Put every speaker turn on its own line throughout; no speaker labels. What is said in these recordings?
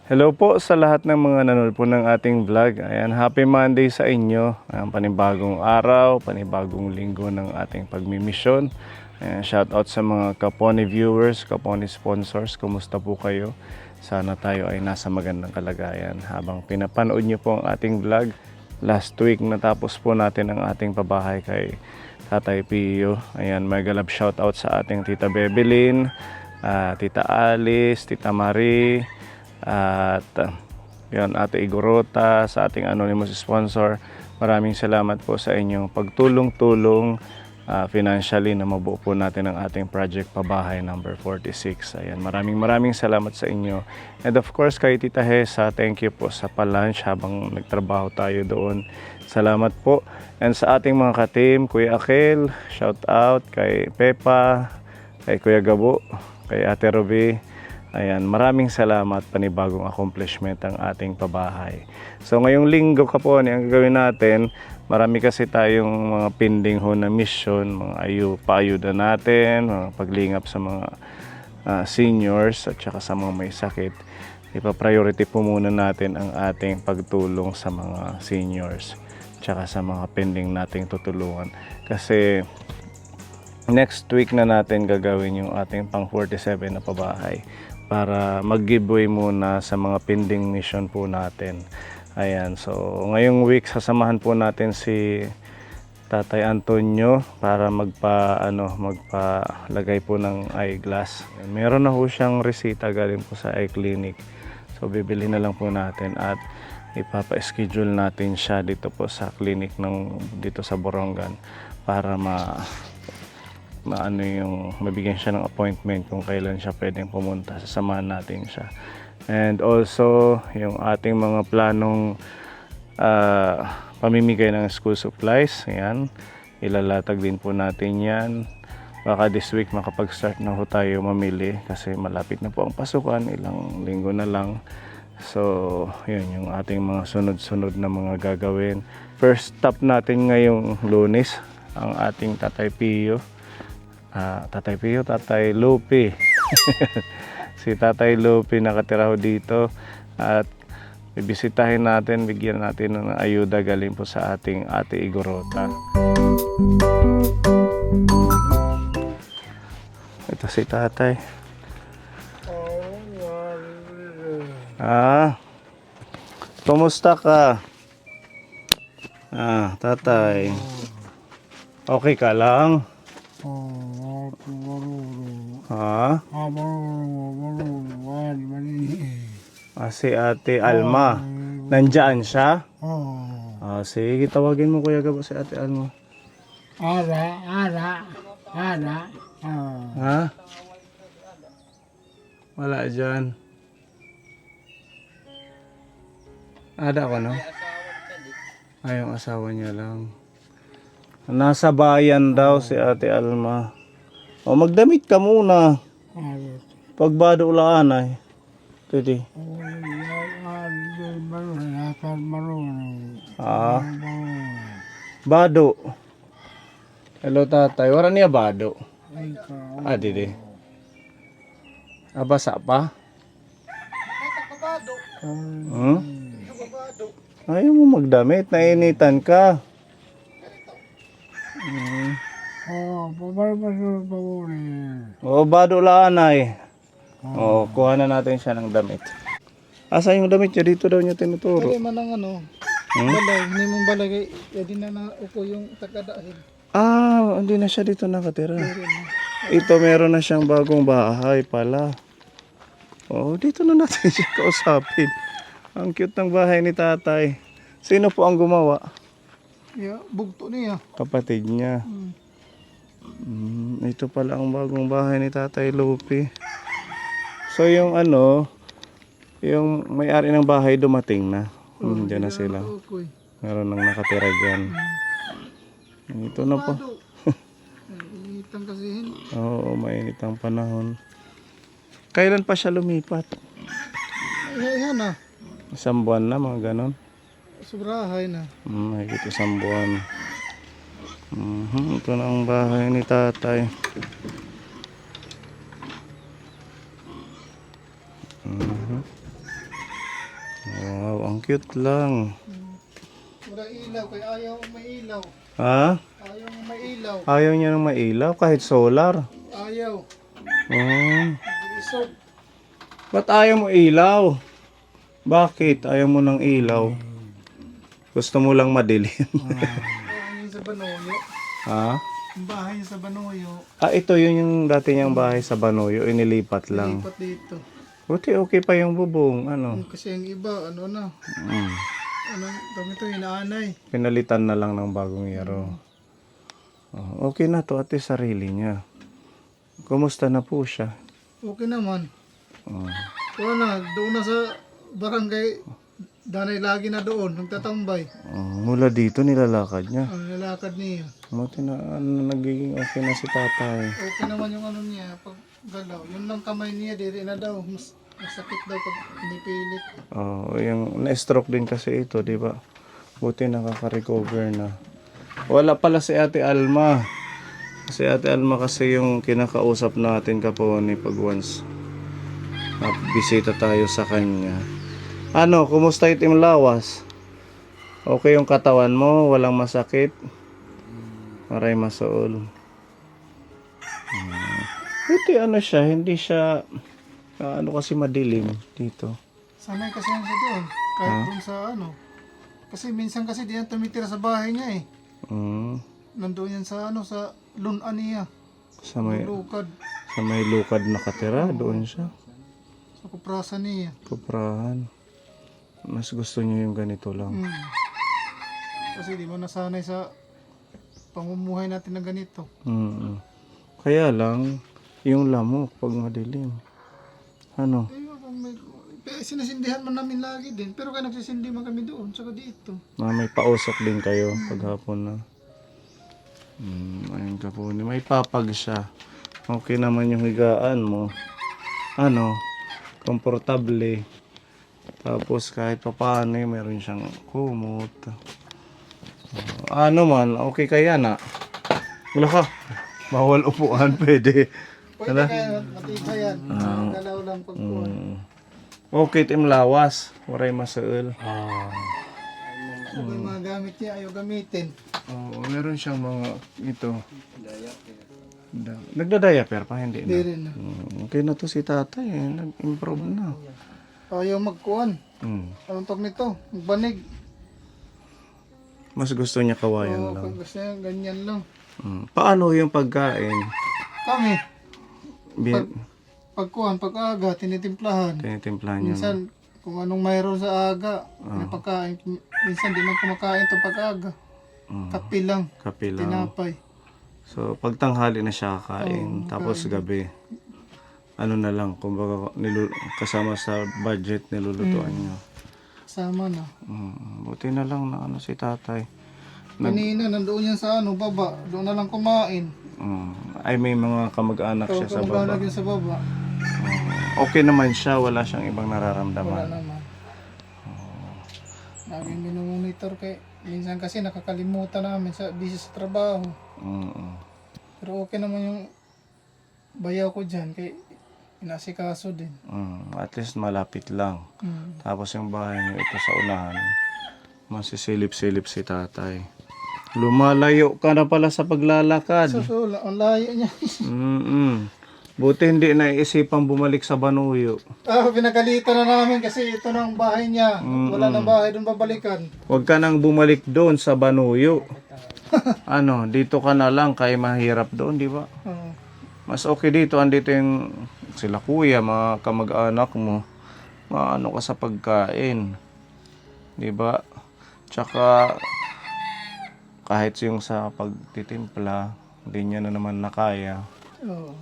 Hello po sa lahat ng mga nanonood po ng ating vlog. Ayan, happy Monday sa inyo. Ayan, panibagong araw, panibagong linggo ng ating pagmimisyon. Ayan, shout out sa mga Kaponi viewers, Kaponi sponsors. Kumusta po kayo? Sana tayo ay nasa magandang kalagayan habang pinapanood nyo po ang ating vlog. Last week natapos po natin ang ating pabahay kay Tatay Pio. Ayan, mega love shout out sa ating Tita Bebelyn, Tita Alice, Tita Marie, at yun, Ate Igorota, sa ating anonymous sponsor. Maraming salamat po sa inyong pagtulong-tulong financially na mabuo po natin ang ating project pabahay number 46. Ayan, maraming salamat sa inyo. And of course kay Tita Hesa, thank you po sa palunch habang nagtrabaho tayo doon. Salamat po. And sa ating mga ka-team, Kuya Akel, shout out kay Pepa, kay Kuya Gabo, kay Ate Ruby. Ayan, maraming salamat, panibagong accomplishment ang ating pabahay. So ngayong linggo Kaponi, ang gagawin natin, marami kasi tayong mga pending ho na mission, mga paayuda natin, mga paglingap sa mga seniors at saka sa mga may sakit. Ipa-priority po muna natin ang ating pagtulong sa mga seniors tsaka sa mga pending nating tutulungan. Kasi next week na natin gagawin yung ating pang 47 na pabahay para mag-giveaway muna sa mga pending mission po natin. Ayan, so ngayong week sasamahan po natin si Tatay Antonio para magpalagay po ng eyeglass. Meron na ho siyang resita galing po sa eye clinic. So bibili na lang po natin at ipapa-schedule natin siya dito po sa clinic dito sa Borongan para mabigyan siya ng appointment kung kailan siya pwedeng pumunta. Sasamahan natin siya. And also yung ating mga planong pamimigay ng school supplies, ayan, ilalatag din po natin yan. Baka this week makapag-start na ho tayo mamili kasi malapit na po ang pasukan, ilang linggo na lang. So yun yung ating mga sunod-sunod na mga gagawin. First stop natin ngayong Lunes ang ating Tatay Pio. Tatay Lupi. Si Tatay Lupi nakatira ho dito at bibisitahin natin, bigyan natin ng ayuda galing po sa ating Ate Igorota. Ito si Tatay. Kumusta ka? Tatay. Okay ka lang? Si Ate Alma. Nandyan siya? Sige, tawagin mo Kuya Gabo si Ate Alma. Wala dyan. Ada ko, no? Yung asawa niya lang. Nasa bayan daw si Ate Alma. Magdamit ka muna. Pagbado ulaan ay. Titi. Bado. Hello Tatay. Wala niya bado. Didi. Basa pa? Ayaw mo magdamit. Nainitan ka. Bado laan ay. Kuha na natin siya ng damit. Asa yung damit niya? Dito daw niya tinuturo.
Kaya man ang balay, hindi mong balay, hindi na upo yung takadahin.
Hindi na siya dito nakatira. Ito meron na siyang bagong bahay pala. Dito na natin siya kausapin. Ang cute ng bahay ni Tatay. Sino po ang gumawa?
Bugto niya.
Kapatid niya. Ito pala ang bagong bahay ni Tatay Lupi. So yung yung may-ari ng bahay dumating na. Diyan na sila. Meron nang nakatira dyan. Ito na po.
Initan kasi.
Oo, mainit ang panahon. Kailan pa siya lumipat?
Yan na.
Isang buwan na, mga ganon.
Sobrahay na.
Higit isang buwan. Ito na ang bahay ni Tatay. cute lang.
Wala ilaw, kaya ayaw may ilaw.
Ha?
Ayaw may ilaw.
Ayaw niya ng mailaw kahit solar.
Ayaw.
Oh. Ba't ayaw mo ilaw? Bakit ayaw mo ng ilaw? Gusto mo lang madilim.
Bahay niya sa Banoyo.
Ha?
Ang bahay niya sa Banoyo.
Ito yun yung dati niyang bahay sa Banoyo. Inilipat lang.
Lipat dito.
Buti okay pa yung bubong. Ano?
Kasi yung iba, ano na. Ano, dami ito, inaanay.
Pinalitan na lang ng bagong yero. Okay na to, ate, sarili niya. Kumusta na po siya?
Okay naman.
Oh.
Wala na, doon na sa barangay. Danay lagi na doon, nagtatambay.
Mula dito nilalakad niya.
Ang lalakad niya.
Buti na nagiging okay na si tatay.
Okay naman yung ano niya, pag galaw. Yun lang kamay niya, diri na daw. Masakit daw pag pinipilit.
Yung na-stroke din kasi ito, di ba? Buti nakaka-recover na. Wala pala si Ate Alma. Si Ate Alma kasi yung kinakausap natin kaponi pag once bisita tayo sa kanya. Ano, kumusta itim lawas? Okay yung katawan mo? Walang masakit? Maray masool. Buti ano siya, hindi siya ano kasi madilim dito.
Sanay kasi yan siya doon. Kahit doon sa ano. Kasi minsan kasi di yan tumitira sa bahay niya eh. Nandoon yan sa ano, sa lunan niya.
Sa may
Lukad.
lukad nakatira, doon siya.
Sa kuprasa niya.
Kuprahan. Mas gusto niya yung ganito lang.
Kasi di mo nasanay sa pamumuhay natin na ganito.
Kaya lang, yung lamok pag madilim. Ano?
Sinasindihan man namin lagi din. Pero kaya nagsisindi man kami doon, tsaka dito.
May pausok din kayo paghapon na. Ayun ka po. May papag siya. Okay naman yung higaan mo. Ano? Komportable. Tapos kahit papaano meron siyang kumot. Ano man, okay kaya na. Wala ka. Bawal upuan, pwede.
Pwede kaya matibay yan. Galaw lang pagkuhan.
Okay, tim lawas. Waray masaul.
May mga gamit niya, ayaw gamitin.
Meron siyang mga ito. Nagda-diaper pa, hindi
Hindi
na.
rin na.
Okay na to si tatay, nag-improve na.
Ayaw magkuhan. Anong tawag nito? Magbanig.
Mas gusto niya kawayan
Oo,
lang.
gusto niya, ganyan lang.
Paano yung pagkain?
Kami,
Bin,
pagkuhan, pag-aga, tinitimplahan.
tinitimplahan niyo.
Minsan, kung anong mayroon sa aga, may pagkain. Minsan, di man kumakain ito pag-aga. Kape lang,
Kape lang.
tinapay.
So, pag tanghali na siya kakain, tapos gabi, ano na lang, kumbaga kasama sa budget nilulutuan niyo.
Kasama na.
Buti na lang na ano si tatay.
Kanina, nandoon yan sa ano, baba. Doon na lang kumain.
Ay, may mga kamag-anak siya sa baba.
Kamag-anak yun sa baba.
Okay naman siya, wala siyang ibang
Wala
nararamdaman.
naman. Laging minomonitor kay minsan kasi nakakalimutan namin sa busy sa trabaho. Pero okay naman yung bayaw ko dyan kay inasikaso din.
At least malapit lang. Tapos yung bahay niyo ito sa unahan, masisilip-silip si tatay. Lumalayo ka na pala sa paglalakad.
So ang layo niya.
Buti hindi naisipang bumalik sa Banuyo.
Pinagalitan na namin kasi ito na ang bahay niya. Wala nang bahay doon babalikan.
Huwag ka nang bumalik doon sa Banuyo. Ano, dito ka na lang kay mahirap doon, di ba? Mas okay dito, andito yung sila kuya, mga kamag-anak mo. Maano ka sa pagkain. Di ba? Tsaka kahit yung sa pagtitimpla, hindi niya na naman nakaya.
Oo.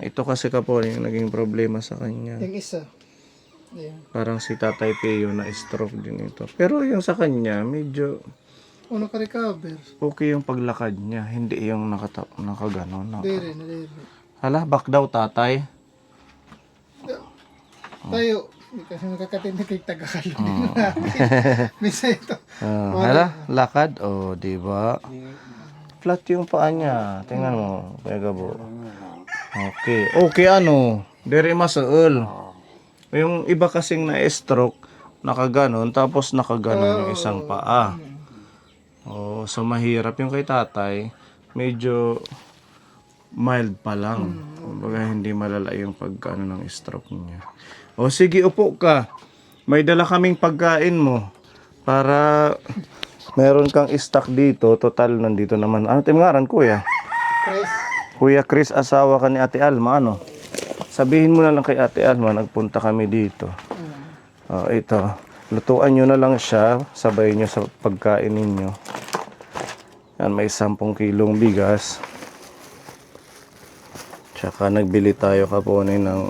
Ito kasi kapo yung naging problema sa kanya.
Yung isa. Ayan.
Parang si Tatay Pio na stroke din ito. Pero yung sa kanya, medyo
Naka-recover.
okay yung paglakad niya. Hindi yung nakagano.
Dere.
Hala, back daw tatay.
Tayo. Kasi nakakatindig kay Tagalog din natin. Misa ito.
Hala, lakad. O, di ba? Flat yung paa niya. Tingnan mo, Kuya Gabo. Okay. Okay, ano? Dere masaul. Yung iba kasing na-stroke, nakaganon, tapos nakaganon yung isang paa. Oh, so mahirap yung kay tatay. Medyo mild pa lang. Kumbaga hindi malala yung pagkano ng stroke niya. O sige, upo ka. May dala kaming pagkain mo. Para meron kang stock dito. Total, nandito naman. Ano tingaran, kuya?
Chris,
Kuya Chris, asawa ka ni Ate Alma, ano? Sabihin mo na lang kay Ate Alma, nagpunta kami dito. Oh, ito. Lutuan nyo na lang siya. Sabay nyo sa pagkain ninyo. Yan, may 10 kilong bigas. Tsaka nagbili tayo kaponin ng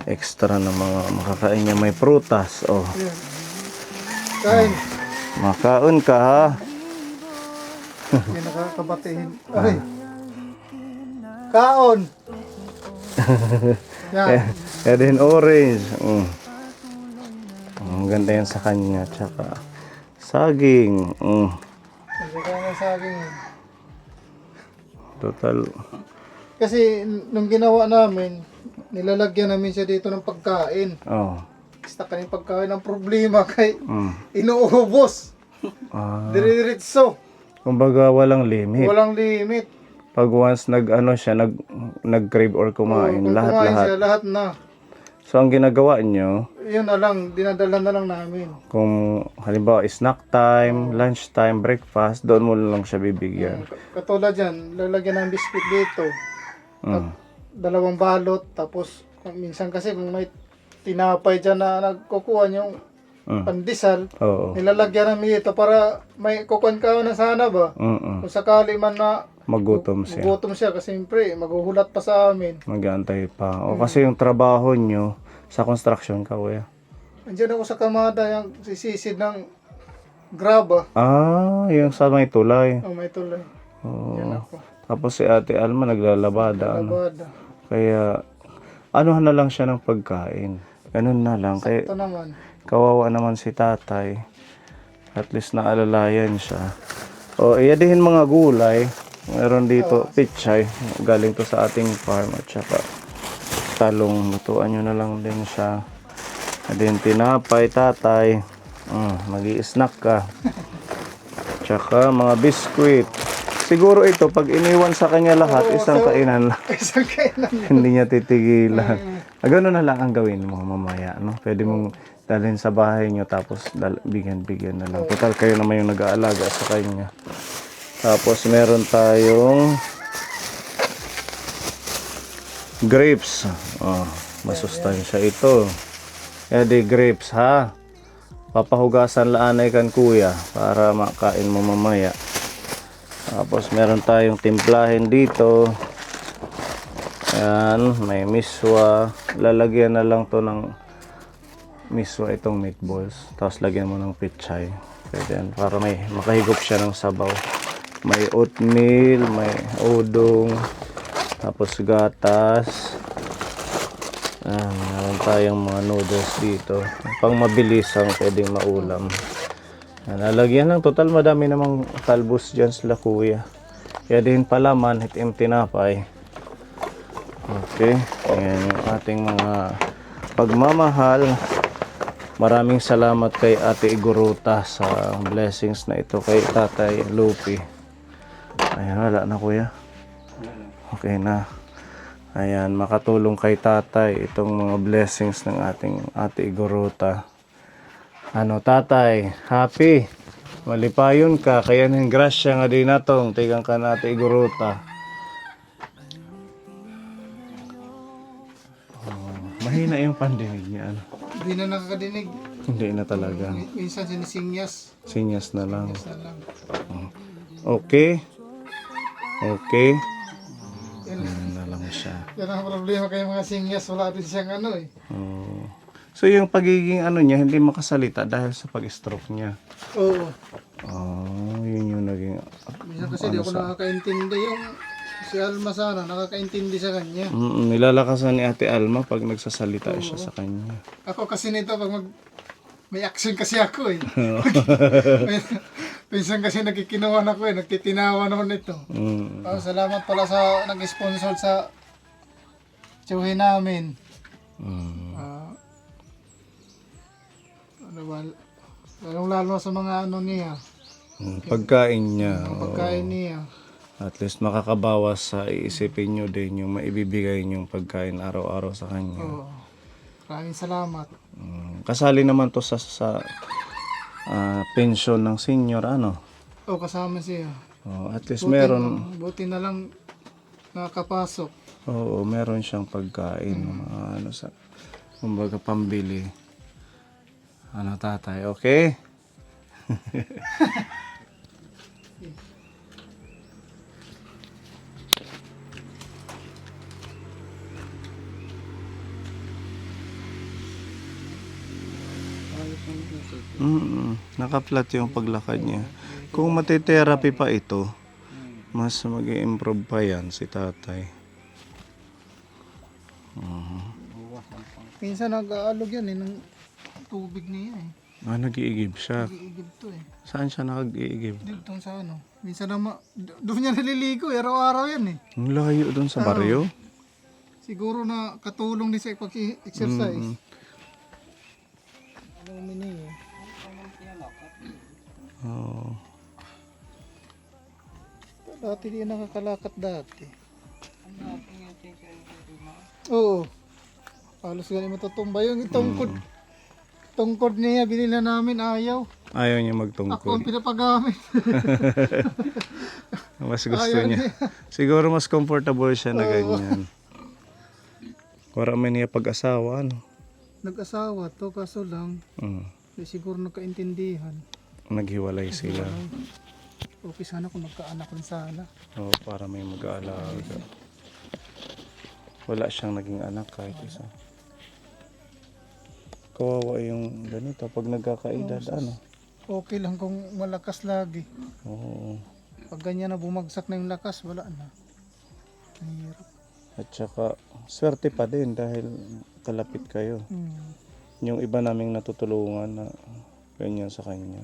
extra na mga makakain niya. May prutas. Oh,
kain.
makaon ka ha.
Hindi nakakabatiin. Ay. Kaon. Yan.
Kaya din orange. Ang ganda yan sa kanya. Tsaka saging.
Hindi ka na sa akin.
Total.
Kasi nung ginawa namin, nilalagyan namin siya dito ng pagkain.
Oh.
Basta kanyang pagkain ang problema kay
Mm.
inuubos. Dire-diretso.
Kumbaga walang limit.
Walang limit.
Pag once nag-ano siya, nag-crave or kumain,
Kung kumain
lahat-lahat.
siya, lahat na.
So ang ginagawa nyo,
Yun na lang, dinadala na lang namin.
kung halimbawa snack time, lunch time, breakfast, doon mo lang siya bibigyan.
Katulad yan, lalagyan ng biscuit dito.
Mm.
2 balot, tapos minsan kasi kung may tinapay dyan na nagkukuha yung pandesal,
Oo.
nilalagyan namin dito para may kukuhan ka na sana ba? Kung sakali man na
Magutom siya.
gutom siya kasi siyempre maghuhulat pa sa amin.
Mag-aantay pa. O kasi yung trabaho nyo sa construction ka, kuya.
Andiyan ako sa kamada yung sisisid ng graba.
Ah, yung sa may tulay.
Oh, may tuloy.
Oo.
Yan ako.
Tapos si Ate Alma naglalabada. Ano.
Labada.
Kaya, ano na lang siya ng pagkain. Ganun na lang. Kaya,
Ito naman.
kawawa naman si tatay. At least naalalayan siya. O, iadihin mga gulay. Meron dito pichay. Galing to sa ating farm. At saka talong. Lutuan nyo na lang din siya. At din tinapay, tatay. Mag-i-snack ka. Tsaka mga biskwit. Siguro ito, pag iniwan sa kanya lahat, isang kainan lang.
Isang kainan.
Hindi niya titigilan. Gano'n na lang ang gawin mo mamaya, no? Pwede mong dalhin sa bahay niyo tapos bigyan-bigyan na lang. Total kayo naman yung nag-aalaga sa kanya. Tapos meron tayong grapes. Oh, masustansya ito. Di grapes ha. Papahugasan laanay kan kuya para makain mo mamaya. Tapos meron tayong timplahin dito. Ayan, may miswa. Lalagyan na lang to ng miswa itong meatballs. Tapos lagyan mo ng pichay. Pwede yan, para may makahigop siya ng sabaw. May oatmeal, may udong, tapos gatas. Meron tayong mga noodles dito. Pang mabilis ang pwedeng maulam. Lalagyan lang. Total madami namang talbos dyan sila kuya. Kaya din palaman, itim tinapay. Okay. Ayan yung ating mga pagmamahal. Maraming salamat kay Ate Iguruta sa blessings na ito kay Tatay Lupi. Ayan, wala na kuya. Okay na. Ayan, makatulong kay tatay itong mga blessings ng ating Ate Iguruta. Ano tatay, happy. Malipayon ka, kaya ng grasya nga din natong tigang ka na Ate Iguruta. Mahina yung pandinig niya. Ano?
Hindi na nakakadinig.
Hindi na talaga.
Minsan sinisinyas.
Sinyas na lang.
Sinyas na lang.
Okay. Okay.
Yan,
Yan na lang siya.
yan ang problema kay mga sinyas. Wala din siyang ano eh.
Oh. So yung pagiging ano niya, hindi makasalita dahil sa pag-stroke niya.
Oo.
Oh, yun yung naging...
Minsan kasi di ako nakakaintindi yung si Alma sana. Nakakaintindi sa kanya.
Nilalakasan ni Ate Alma pag nagsasalita siya sa kanya.
Ako kasi nito pag may action kasi ako eh. Minsan kasi nagkikinawan ako eh. Nagtitinawa naman ito. Salamat pala sa nag-sponsor sa tsuhin namin. Lalo sa mga ano niya,
Pagkain niya.
mga
oo.
pagkain niya.
At least makakabawas sa iisipin nyo din yung maibibigay yung pagkain araw-araw sa kanya.
Oo. Maraming salamat.
Kasali naman to sa pension ng senior, ano?
Oo, kasama siya.
At least meron,
Buti na lang nakapasok.
oo, meron siyang pagkain, mga ano sa, kumbaga pambili. Ano tatay, okay? Naka-flat yung paglakad niya. Kung matitherapy pa ito, mas mag-i-improve pa yan si tatay.
Minsan nag-aalog yan ng tubig niya eh.
Nag-iigib siya.
Nag-iigib to eh.
Saan siya nag-iigib?
Dito sa ano. Minsan doon niya naliligo eh. Araw-araw yan eh.
Ang layo doon sa baryo.
Siguro na katulong din sa pag-exercise. Ano mini eh.
Oo.
Dati di nakakalakat dati. Oo. Halos ganun matutumba yung tungkod. Tungkod niya binila namin ayaw.
Ayaw niya
Ako ang
magtungkod.
pinapagamit.
Mas gusto
Ayaw
niya. Siguro mas comfortable siya na ganyan. Para may niya pag-asawa, ano?
Nag-asawa to kaso lang di siguro nagkaintindihan.
Naghiwalay sila.
Okay sana kung magkaanak rin sana.
Oo, para may mag-aalaga. Wala siyang naging anak kahit isa. Kawawa yung ganito pag nagkakaedad, ano?
Okay lang kung malakas lagi.
Oo.
Pag ganyan na bumagsak na yung lakas, wala na. Ang hirap.
At saka, swerte pa din dahil kalapit kayo. Yung iba naming natutulungan na ganyan sa kanya,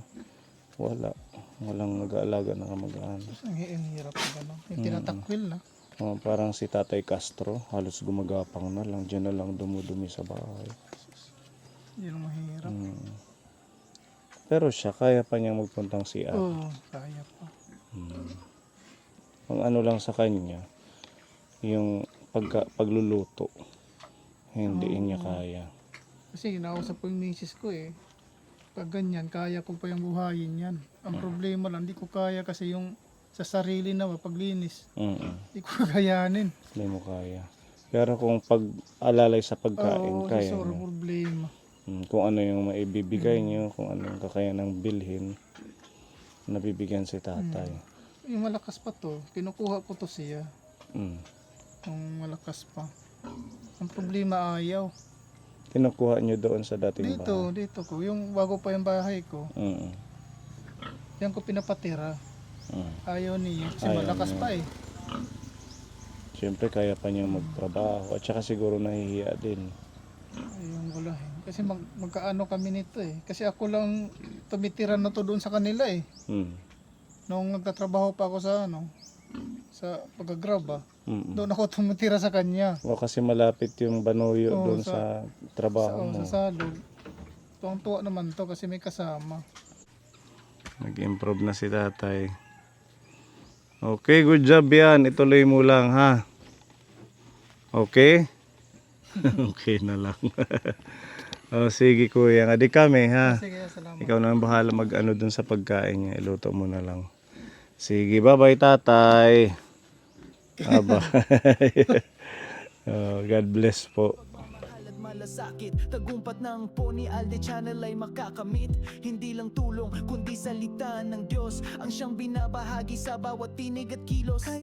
walang nag-aalaga na kamag-anak.
Ang hirap na gano'n. Yung tinatakwil na.
Parang si Tatay Castro, halos gumagapang na lang, dyan na lang dumudumi sa bahay.
Yun ang mahirap.
Pero siya, kaya pa niyang magpuntang CR.
Oo, kaya pa.
Ang ano lang sa kanya, yung pagluluto, hindi niya kaya.
Kasi nausap ko yung misis ko eh. Pag ganyan, kaya ko pa yung buhayin yan. Ang problema lang, di ko kaya kasi yung sa sarili na paglinis. Di ko kakayanin.
Hindi mo kaya. Pero kung pag-alalay sa pagkain,
Oo,
kaya
sa
niya.
problema.
Kung ano yung maibibigay niyo, kung ano yung kakayanang bilhin, nabibigyan si tatay.
Yung malakas pa to, kinukuha ko to siya. Yung malakas pa. Ang problema ayaw.
Kinukuha niyo doon sa dating bahay?
Dito ko. Yung bago pa yung bahay ko,
Mm.
yan ko pinapatira. Ayaw niya. Kasi
Ayaw
malakas
niya.
pa eh.
Siyempre kaya pa niya magtrabaho at saka siguro nahihiya din.
Ayun wala eh. Kasi magkaano kami nito eh. Kasi ako lang tumitira na to doon sa kanila eh. Nung nagtatrabaho pa ako sa sa pag-grab doon ako tumitira sa kanya.
O kasi malapit yung Banuyo
Oo,
doon sa trabaho mo.
Sa salog. Tuwang-tuwa naman to kasi may kasama.
Nag-improve na si tatay. Okay, good job yan. Ituloy mo lang, ha? Okay? Okay na lang. Sige kuya. Adi kami, ha?
Sige, salamat.
Ikaw na ang bahala mag-ano dun sa pagkain niya. Iluto mo na lang. Sige, bye-bye tatay. Bye-bye. God bless po.
Malasakit, tagumpat ng Pony Alde Channel ay makakamit. Hindi lang tulong, kundi salita ng Diyos ang siyang binabahagi sa bawat tinig at kilos.